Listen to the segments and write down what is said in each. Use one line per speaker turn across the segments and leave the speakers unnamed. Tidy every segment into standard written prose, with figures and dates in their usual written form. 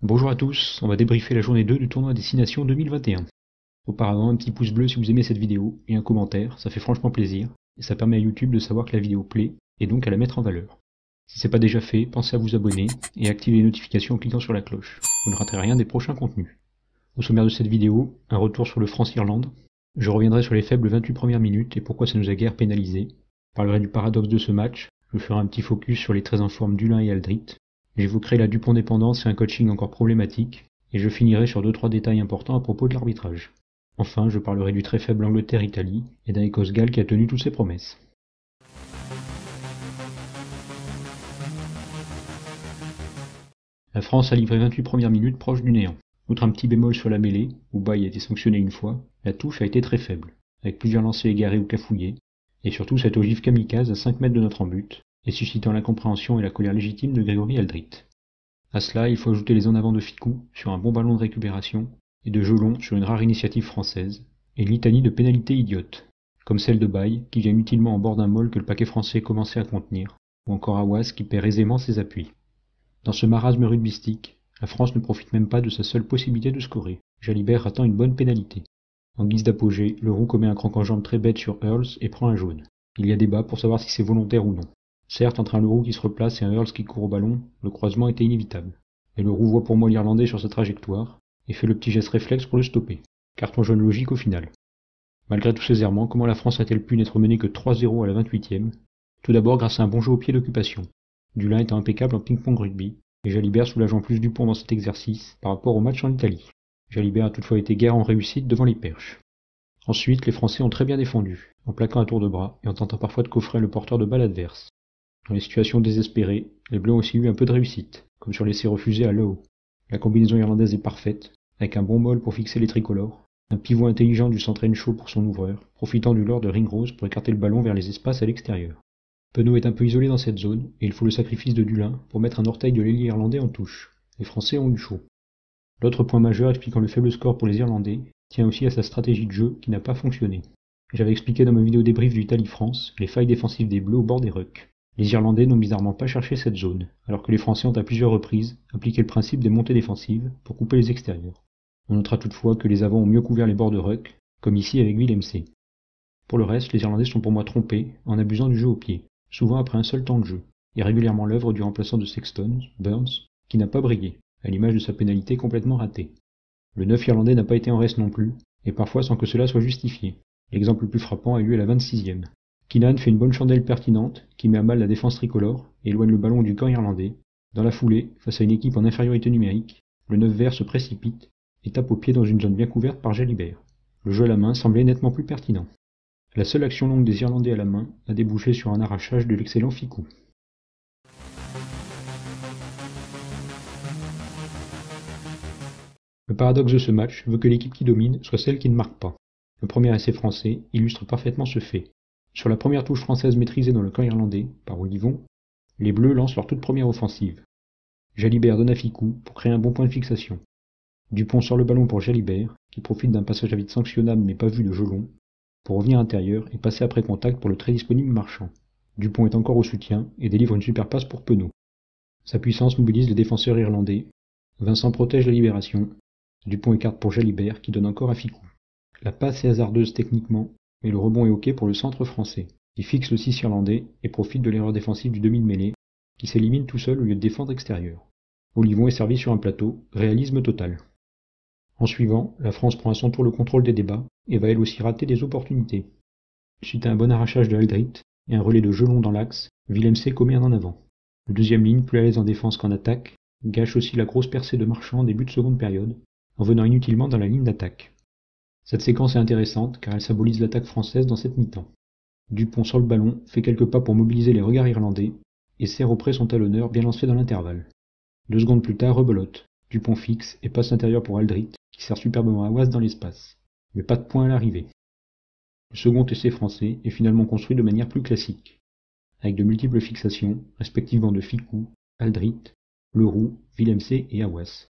Bonjour à tous, on va débriefer la journée 2 du tournoi Destination 2021. Auparavant, un petit pouce bleu si vous aimez cette vidéo, et un commentaire, ça fait franchement plaisir, et ça permet à YouTube de savoir que la vidéo plaît, et donc à la mettre en valeur. Si c'est pas déjà fait, pensez à vous abonner, et activer les notifications en cliquant sur la cloche. Vous ne raterez rien des prochains contenus. Au sommaire de cette vidéo, un retour sur le France-Irlande. Je reviendrai sur les faibles 28 premières minutes et pourquoi ça nous a guère pénalisé. Je parlerai du paradoxe de ce match, je ferai un petit focus sur les très informes Dulin et Aldrit. J'évoquerai la Dupont-dépendance et un coaching encore problématique, et je finirai sur 2-3 détails importants à propos de l'arbitrage. Enfin, je parlerai du très faible Angleterre-Italie et d'un Écosse-Galles qui a tenu toutes ses promesses. La France a livré 28 premières minutes proches du néant. Outre un petit bémol sur la mêlée, où Baye a été sanctionné une fois, la touche a été très faible, avec plusieurs lancers égarés ou cafouillés, et surtout cette ogive kamikaze à 5 mètres de notre embut, et suscitant l'incompréhension et la colère légitime de Grégory Aldrit. À cela, il faut ajouter les en avant de Ficou sur un bon ballon de récupération, et de Jelon sur une rare initiative française, et une litanie de pénalités idiotes, comme celle de Baye, qui vient utilement en bord d'un molle que le paquet français commençait à contenir, ou encore Awas qui perd aisément ses appuis. Dans ce marasme rugbystique, la France ne profite même pas de sa seule possibilité de scorer. Jalibert ratant une bonne pénalité. En guise d'apogée, le Roux commet un crank en jambe très bête sur Earls et prend un jaune. Il y a débat pour savoir si c'est volontaire ou non. Certes, entre un Leroux qui se replace et un Earls qui court au ballon, le croisement était inévitable. Mais le Roux voit pour moi l'Irlandais sur sa trajectoire, et fait le petit geste réflexe pour le stopper. Carton jaune logique au final. Malgré tous ces errements, comment la France a-t-elle pu n'être menée que 3-0 à la 28e? Tout d'abord grâce à un bon jeu au pied d'occupation. Dulin étant impeccable en ping-pong rugby, et Jalibert soulageant plus Dupont dans cet exercice par rapport au match en Italie. Jalibert a toutefois été guère en réussite devant les perches. Ensuite, les Français ont très bien défendu, en plaquant à tour de bras et en tentant parfois de coffrer le porteur de balle adverse. Dans les situations désespérées, les Bleus ont aussi eu un peu de réussite, comme sur l'essai refusé à Lowe. La combinaison irlandaise est parfaite, avec un bon molle pour fixer les tricolores, un pivot intelligent du centre Encho pour son ouvreur, profitant du leurre de Ringrose pour écarter le ballon vers les espaces à l'extérieur. Penaud est un peu isolé dans cette zone, et il faut le sacrifice de Dulin pour mettre un orteil de l'ailier irlandais en touche. Les Français ont eu chaud. L'autre point majeur expliquant le faible score pour les Irlandais tient aussi à sa stratégie de jeu qui n'a pas fonctionné. J'avais expliqué dans ma vidéo débrief du Italie-France les failles défensives des Bleus au bord des rucks. Les Irlandais n'ont bizarrement pas cherché cette zone, alors que les Français ont à plusieurs reprises appliqué le principe des montées défensives pour couper les extérieurs. On notera toutefois que les avants ont mieux couvert les bords de ruck, comme ici avec Willemc. Pour le reste, les Irlandais sont pour moi trompés en abusant du jeu au pied, souvent après un seul temps de jeu, et régulièrement l'œuvre du remplaçant de Sexton, Burns, qui n'a pas brillé, à l'image de sa pénalité complètement ratée. Le 9 irlandais n'a pas été en reste non plus, et parfois sans que cela soit justifié. L'exemple le plus frappant a eu à la 26e. Keenan fait une bonne chandelle pertinente, qui met à mal la défense tricolore, et éloigne le ballon du camp irlandais. Dans la foulée, face à une équipe en infériorité numérique, le 9 vert se précipite, et tape au pied dans une zone bien couverte par Jalibert. Le jeu à la main semblait nettement plus pertinent. La seule action longue des Irlandais à la main a débouché sur un arrachage de l'excellent Ficou. Le paradoxe de ce match veut que l'équipe qui domine soit celle qui ne marque pas. Le premier essai français illustre parfaitement ce fait. Sur la première touche française maîtrisée dans le camp irlandais, par Olivon, les Bleus lancent leur toute première offensive. Jalibert donne à Ficou pour créer un bon point de fixation. Dupont sort le ballon pour Jalibert, qui profite d'un passage à vide sanctionnable mais pas vu de Jelon, pour revenir intérieur et passer après contact pour le très disponible Marchand. Dupont est encore au soutien et délivre une super passe pour Penaud. Sa puissance mobilise les défenseurs irlandais. Vincent protège la libération. Dupont écarte pour Jalibert qui donne encore à Ficou. La passe est hasardeuse techniquement, mais le rebond est ok pour le centre français, qui fixe le 6 irlandais et profite de l'erreur défensive du demi de mêlée, qui s'élimine tout seul au lieu de défendre extérieur. Olivon est servi sur un plateau, réalisme total. En suivant, la France prend à son tour le contrôle des débats et va elle aussi rater des opportunités. Suite à un bon arrachage de Aldrit et un relais de Jelon dans l'axe, Willemc commet un en avant. Le deuxième ligne, plus à l'aise en défense qu'en attaque, gâche aussi la grosse percée de Marchand en début de seconde période, en venant inutilement dans la ligne d'attaque. Cette séquence est intéressante car elle symbolise l'attaque française dans cette mi-temps. Dupont sort le ballon, fait quelques pas pour mobiliser les regards irlandais, et serre auprès son talonneur bien lancé dans l'intervalle. 2 secondes plus tard, rebelote. Dupont fixe et passe intérieur pour Aldrit, qui sert superbement Awas dans l'espace. Mais pas de point à l'arrivée. Le second essai français est finalement construit de manière plus classique, avec de multiples fixations, respectivement de Ficou, Aldrit, Leroux, Willemc et Awas.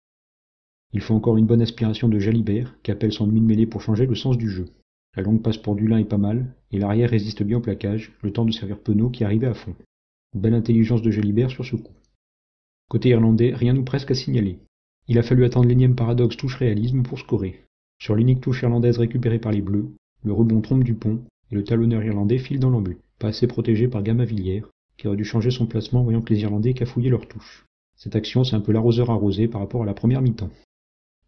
Il faut encore une bonne aspiration de Jalibert, qui appelle son demi-mêlée pour changer le sens du jeu. La longue passe pour Dulin est pas mal, et l'arrière résiste bien au plaquage, le temps de servir Penaud qui arrivait à fond. Belle intelligence de Jalibert sur ce coup. Côté irlandais, rien ou presque à signaler. Il a fallu attendre l'énième paradoxe touche réalisme pour scorer. Sur l'unique touche irlandaise récupérée par les Bleus, le rebond trompe Dupont et le talonneur irlandais file dans l'embut, pas assez protégé par Gamavillière, qui aurait dû changer son placement voyant que les Irlandais cafouillaient leur touche. Cette action, c'est un peu l'arroseur arrosé par rapport à la première mi-temps.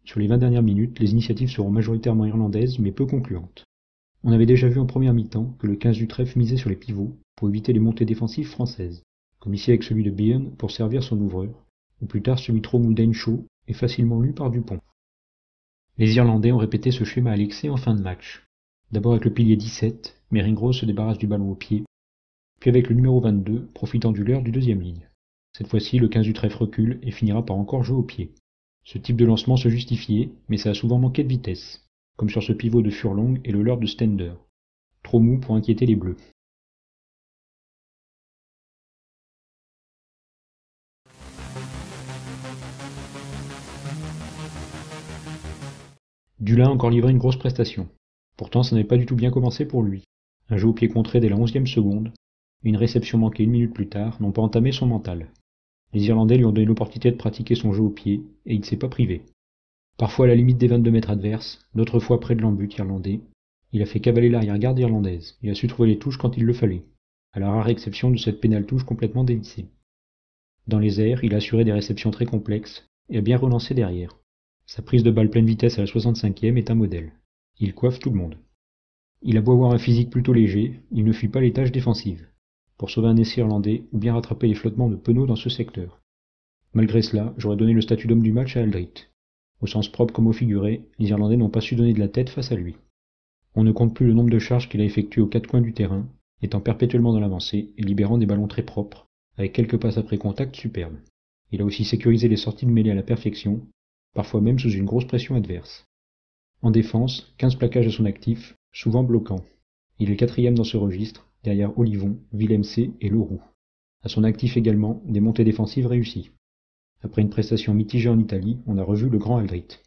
Sur les 20 dernières minutes, les initiatives seront majoritairement irlandaises, mais peu concluantes. On avait déjà vu en première mi-temps que le 15 du trèfle misait sur les pivots pour éviter les montées défensives françaises, comme ici avec celui de Byrne pour servir son ouvreur, ou plus tard celui trop mou d'Henshaw est facilement lu par Dupont. Les Irlandais ont répété ce schéma à l'excès en fin de match. D'abord avec le pilier 17, mais Ringrose se débarrasse du ballon au pied, puis avec le numéro 22, profitant du leurre du deuxième ligne. Cette fois-ci, le 15 du trèfle recule et finira par encore jouer au pied. Ce type de lancement se justifiait, mais ça a souvent manqué de vitesse, comme sur ce pivot de Furlong et le leurre de Stender. Trop mou pour inquiéter les Bleus. Dulin a encore livré une grosse prestation. Pourtant, ça n'avait pas du tout bien commencé pour lui. Un jeu au pied contré dès la 11e seconde, et une réception manquée une minute plus tard n'ont pas entamé son mental. Les Irlandais lui ont donné l'opportunité de pratiquer son jeu au pied, et il ne s'est pas privé. Parfois à la limite des 22 mètres adverses, d'autres fois près de l'embut irlandais, il a fait cavaler l'arrière-garde irlandaise, et a su trouver les touches quand il le fallait, à la rare exception de cette pénale touche complètement dévissée. Dans les airs, il a assuré des réceptions très complexes, et a bien relancé derrière. Sa prise de balle pleine vitesse à la 65e est un modèle. Il coiffe tout le monde. Il a beau avoir un physique plutôt léger, il ne fuit pas les tâches défensives, pour sauver un essai irlandais ou bien rattraper les flottements de Penaud dans ce secteur. Malgré cela, j'aurais donné le statut d'homme du match à Aldrit. Au sens propre comme au figuré, les Irlandais n'ont pas su donner de la tête face à lui. On ne compte plus le nombre de charges qu'il a effectuées aux quatre coins du terrain, étant perpétuellement dans l'avancée et libérant des ballons très propres, avec quelques passes après contact superbes. Il a aussi sécurisé les sorties de mêlée à la perfection, parfois même sous une grosse pression adverse. En défense, 15 plaquages à son actif, souvent bloquants. Il est quatrième dans ce registre, derrière Olivon, Villemc et Leroux. À son actif également, des montées défensives réussies. Après une prestation mitigée en Italie, on a revu le grand Aldrit.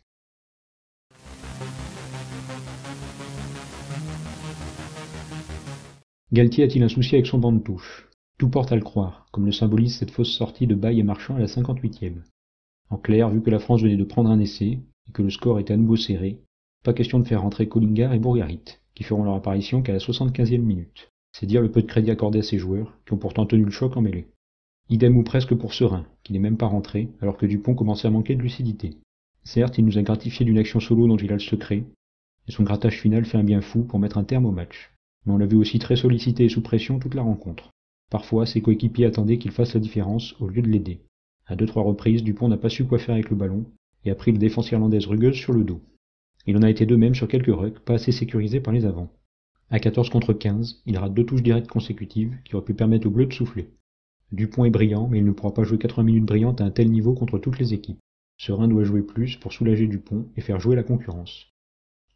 Galtier a-t-il un souci avec son banc de touche? Tout porte à le croire, comme le symbolise cette fausse sortie de Baye et Marchand à la 58e. En clair, vu que la France venait de prendre un essai, et que le score était à nouveau serré, pas question de faire rentrer Collingar et Bourgarit, qui feront leur apparition qu'à la 75e minute. C'est dire le peu de crédit accordé à ces joueurs, qui ont pourtant tenu le choc en mêlée. Idem ou presque pour Serein, qui n'est même pas rentré, alors que Dupont commençait à manquer de lucidité. Certes, il nous a gratifié d'une action solo dont il a le secret, et son grattage final fait un bien fou pour mettre un terme au match. Mais on l'a vu aussi très sollicité et sous pression toute la rencontre. Parfois, ses coéquipiers attendaient qu'il fasse la différence au lieu de l'aider. À 2-3 reprises, Dupont n'a pas su quoi faire avec le ballon, et a pris la défense irlandaise rugueuse sur le dos. Il en a été de même sur quelques rucks, pas assez sécurisés par les avants. À 14 contre 15, il rate 2 touches directes consécutives qui auraient pu permettre aux Bleus de souffler. Dupont est brillant, mais il ne pourra pas jouer 80 minutes brillantes à un tel niveau contre toutes les équipes. Serein doit jouer plus pour soulager Dupont et faire jouer la concurrence.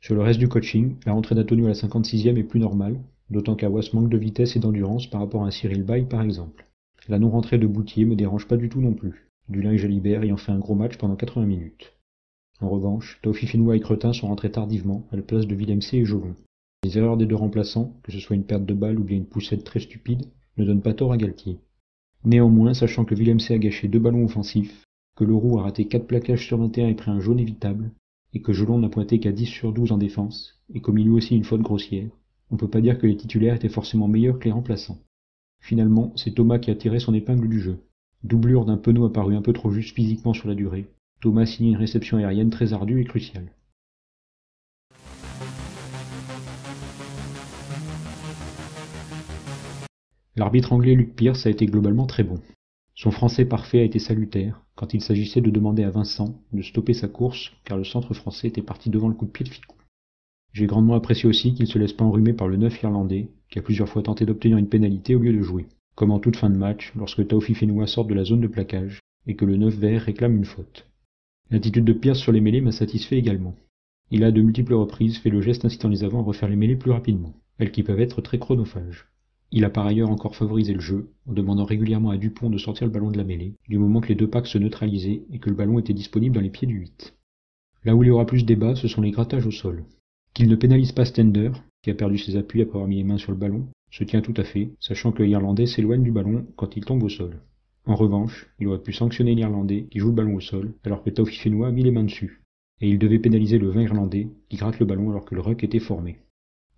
Sur le reste du coaching, la rentrée d'Antonio à la 56e est plus normale, d'autant qu'Awas manque de vitesse et d'endurance par rapport à un Cyril Baille par exemple. La non-rentrée de Boutier me dérange pas du tout non plus, Dulin et Jalibert ayant fait un gros match pendant 80 minutes. En revanche, Taofifénois et Cretin sont rentrés tardivement à la place de Villemc et Jolon. Les erreurs des deux remplaçants, que ce soit une perte de balle ou bien une poussette très stupide, ne donnent pas tort à Galtier. Néanmoins, sachant que Villemc a gâché 2 ballons offensifs, que Leroux a raté 4 plaquages sur 21 et pris un jaune évitable, et que Jolon n'a pointé qu'à 10 sur 12 en défense, et commis lui aussi une faute grossière, on peut pas dire que les titulaires étaient forcément meilleurs que les remplaçants. Finalement, c'est Thomas qui a tiré son épingle du jeu. Doublure d'un Penaud apparu un peu trop juste physiquement sur la durée, Thomas signe une réception aérienne très ardue et cruciale. L'arbitre anglais Luc Pearce a été globalement très bon. Son français parfait a été salutaire quand il s'agissait de demander à Vincent de stopper sa course car le centre français était parti devant le coup de pied de Ficou. J'ai grandement apprécié aussi qu'il ne se laisse pas enrhumer par le 9 irlandais qui a plusieurs fois tenté d'obtenir une pénalité au lieu de jouer, comme en toute fin de match lorsque Taofifénois sort de la zone de plaquage et que le 9 vert réclame une faute. L'attitude de Pearce sur les mêlées m'a satisfait également. Il a à de multiples reprises fait le geste incitant les avants à refaire les mêlées plus rapidement, elles qui peuvent être très chronophages. Il a par ailleurs encore favorisé le jeu, en demandant régulièrement à Dupont de sortir le ballon de la mêlée, du moment que les deux packs se neutralisaient et que le ballon était disponible dans les pieds du 8. Là où il y aura plus de débat, ce sont les grattages au sol. Qu'il ne pénalise pas Stender, qui a perdu ses appuis après avoir mis les mains sur le ballon, se tient tout à fait, sachant que l'Irlandais s'éloigne du ballon quand il tombe au sol. En revanche, il aurait pu sanctionner l'Irlandais qui joue le ballon au sol alors que Taofifenua a mis les mains dessus. Et il devait pénaliser le 20 irlandais qui gratte le ballon alors que le ruck était formé.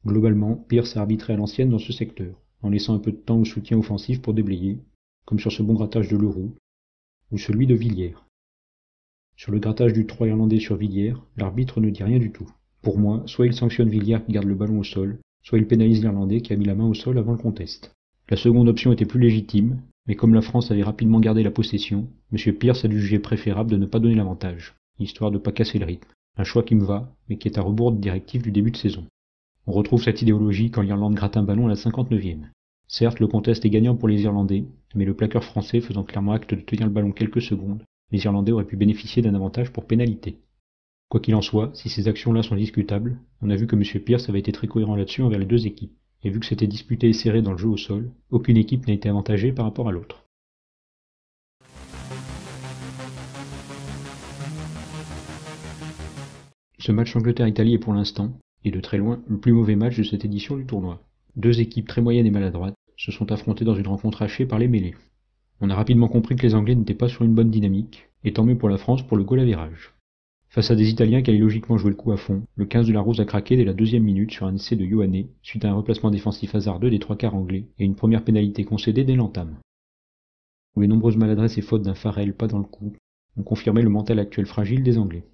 Globalement, Pearce a arbitré à l'ancienne dans ce secteur, en laissant un peu de temps au soutien offensif pour déblayer, comme sur ce bon grattage de Leroux, ou celui de Villiers. Sur le grattage du 3 irlandais sur Villiers, l'arbitre ne dit rien du tout. Pour moi, soit il sanctionne Villiers qui garde le ballon au sol, soit il pénalise l'Irlandais qui a mis la main au sol avant le contest. La seconde option était plus légitime, mais comme la France avait rapidement gardé la possession, M. Pearce a dû juger préférable de ne pas donner l'avantage, histoire de ne pas casser le rythme. Un choix qui me va, mais qui est à rebours de directive du début de saison. On retrouve cette idéologie quand l'Irlande gratte un ballon à la 59e. Certes, le contest est gagnant pour les Irlandais, mais le plaqueur français faisant clairement acte de tenir le ballon quelques secondes, les Irlandais auraient pu bénéficier d'un avantage pour pénalité. Quoi qu'il en soit, si ces actions-là sont discutables, on a vu que M. Pearce avait été très cohérent là-dessus envers les deux équipes, et vu que c'était disputé et serré dans le jeu au sol, aucune équipe n'a été avantagée par rapport à l'autre. Ce match Angleterre-Italie est pour l'instant, et de très loin, le plus mauvais match de cette édition du tournoi. Deux équipes très moyennes et maladroites se sont affrontées dans une rencontre hachée par les mêlées. On a rapidement compris que les Anglais n'étaient pas sur une bonne dynamique, et tant mieux pour la France pour le goal average. Face à des Italiens qui allaient logiquement jouer le coup à fond, le 15 de la Rose a craqué dès la deuxième minute sur un essai de Ioane, suite à un replacement défensif hasardeux des trois quarts anglais, et une première pénalité concédée dès l'entame. Où les nombreuses maladresses et fautes d'un Farrell pas dans le coup ont confirmé le mental actuel fragile des Anglais.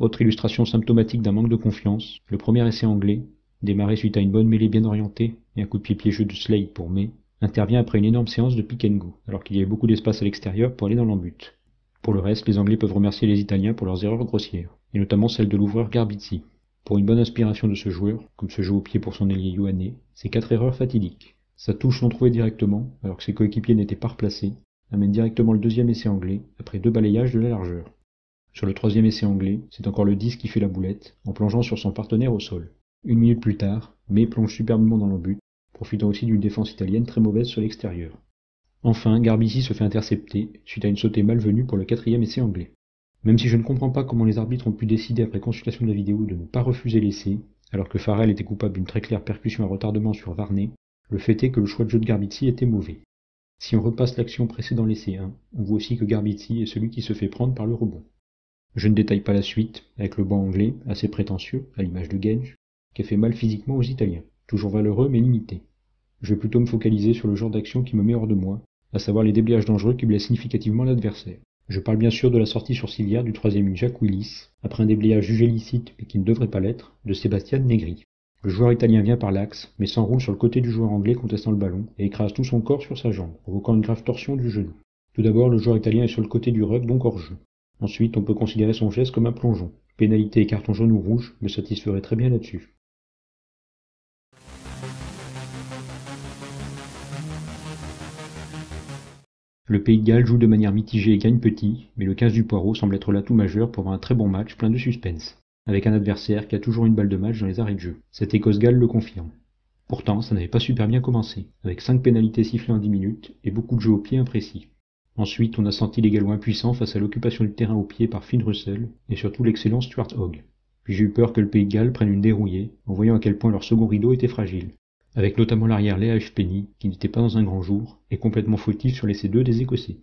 Autre illustration symptomatique d'un manque de confiance, le premier essai anglais, démarré suite à une bonne mêlée bien orientée et un coup de pied piégeux de Slade pour May, intervient après une énorme séance de pick and go, alors qu'il y avait beaucoup d'espace à l'extérieur pour aller dans l'embut. Pour le reste, les Anglais peuvent remercier les Italiens pour leurs erreurs grossières, et notamment celle de l'ouvreur Garbizzi. Pour une bonne inspiration de ce joueur, comme ce jeu au pied pour son ailier Ioane, c'est 4 erreurs fatidiques. Sa touche non trouvée directement, alors que ses coéquipiers n'étaient pas replacés, amène directement le deuxième essai anglais, après 2 balayages de la largeur. Sur le troisième essai anglais, c'est encore le 10 qui fait la boulette, en plongeant sur son partenaire au sol. Une minute plus tard, May plonge superbement dans l'embut, profitant aussi d'une défense italienne très mauvaise sur l'extérieur. Enfin, Garbizzi se fait intercepter, suite à une sautée malvenue pour le quatrième essai anglais. Même si je ne comprends pas comment les arbitres ont pu décider après consultation de la vidéo de ne pas refuser l'essai, alors que Farrell était coupable d'une très claire percussion à retardement sur Varney, le fait est que le choix de jeu de Garbizzi était mauvais. Si on repasse l'action précédant l'essai 1, on voit aussi que Garbizzi est celui qui se fait prendre par le rebond. Je ne détaille pas la suite, avec le banc anglais, assez prétentieux, à l'image de Genge, qui a fait mal physiquement aux Italiens, toujours valeureux mais limité. Je vais plutôt me focaliser sur le genre d'action qui me met hors de moi, à savoir les déblayages dangereux qui blessent significativement l'adversaire. Je parle bien sûr de la sortie sur civière du troisième Jack Willis, après un déblayage jugé licite mais qui ne devrait pas l'être, de Sébastien Negri. Le joueur italien vient par l'axe, mais s'enroule sur le côté du joueur anglais contestant le ballon, et écrase tout son corps sur sa jambe, provoquant une grave torsion du genou. Tout d'abord, le joueur italien est sur le côté du ruck, donc hors jeu. Ensuite, on peut considérer son geste comme un plongeon. Pénalité et carton jaune ou rouge me satisferaient très bien là-dessus. Le Pays de Galles joue de manière mitigée et gagne petit, mais le 15 du Poireau semble être l'atout majeur pour avoir un très bon match plein de suspense, avec un adversaire qui a toujours une balle de match dans les arrêts de jeu. Cette Écosse-Galles le confirme. Pourtant, ça n'avait pas super bien commencé, avec 5 pénalités sifflées en 10 minutes et beaucoup de jeux au pied imprécis. Ensuite, on a senti les Gallois impuissants face à l'occupation du terrain au pied par Finn Russell et surtout l'excellent Stuart Hogg. Puis j'ai eu peur que le Pays de Galles prenne une dérouillée en voyant à quel point leur second rideau était fragile, avec notamment l'arrière Léa Penny, qui n'était pas dans un grand jour, et complètement fautif sur l'essai 2 des Écossais.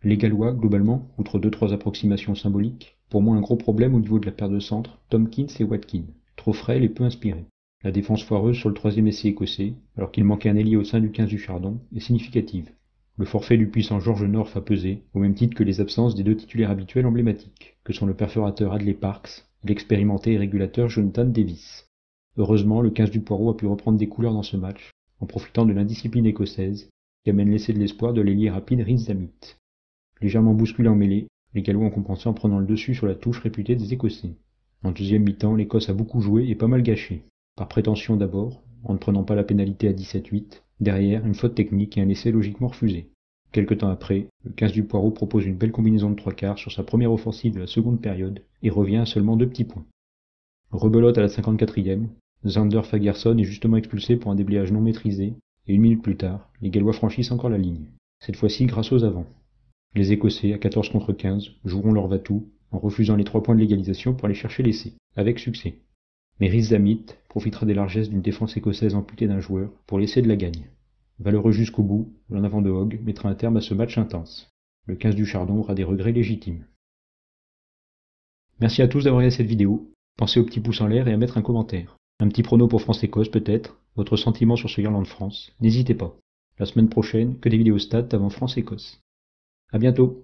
Les Gallois, globalement, outre 2-3 approximations symboliques, pour moi un gros problème au niveau de la paire de centre, Tompkins et Watkins, trop frêle et peu inspiré. La défense foireuse sur le troisième essai écossais, alors qu'il manquait un ailier au sein du 15 du Chardon, est significative. Le forfait du puissant George North a pesé, au même titre que les absences des deux titulaires habituels emblématiques, que sont le perforateur Hadley Parks et l'expérimenté et régulateur Jonathan Davis. Heureusement, le 15 du Poireau a pu reprendre des couleurs dans ce match, en profitant de l'indiscipline écossaise, qui amène l'essai de l'espoir de l'ailier rapide Rhys Zamit. Légèrement bousculé en mêlée, les Gallois ont compensé en prenant le dessus sur la touche réputée des Écossais. En deuxième mi-temps, l'Écosse a beaucoup joué et pas mal gâché. Par prétention d'abord, en ne prenant pas la pénalité à 17-8, derrière, une faute technique et un essai logiquement refusé. Quelque temps après, le 15 du Poireau propose une belle combinaison de 3 quarts sur sa première offensive de la seconde période et revient à seulement 2 petits points. Rebelote à la 54e, Zander Fagerson est justement expulsé pour un déblayage non maîtrisé, et une minute plus tard, les Gallois franchissent encore la ligne, cette fois-ci grâce aux avants. Les Écossais, à 14 contre 15, joueront leur va-tout, en refusant les 3 points de l'égalisation pour aller chercher l'essai, avec succès. Mais Rhys Zamit profitera des largesses d'une défense écossaise amputée d'un joueur pour l'essai de la gagne. Valeureux jusqu'au bout, l'en avant de Hogg mettra un terme à ce match intense. Le 15 du Chardon aura des regrets légitimes. Merci à tous d'avoir regardé cette vidéo. Pensez au petit pouce en l'air et à mettre un commentaire. Un petit prono pour France-Écosse peut-être, votre sentiment sur ce Irlande-France, n'hésitez pas. La semaine prochaine, que des vidéos stats avant France-Écosse. À bientôt.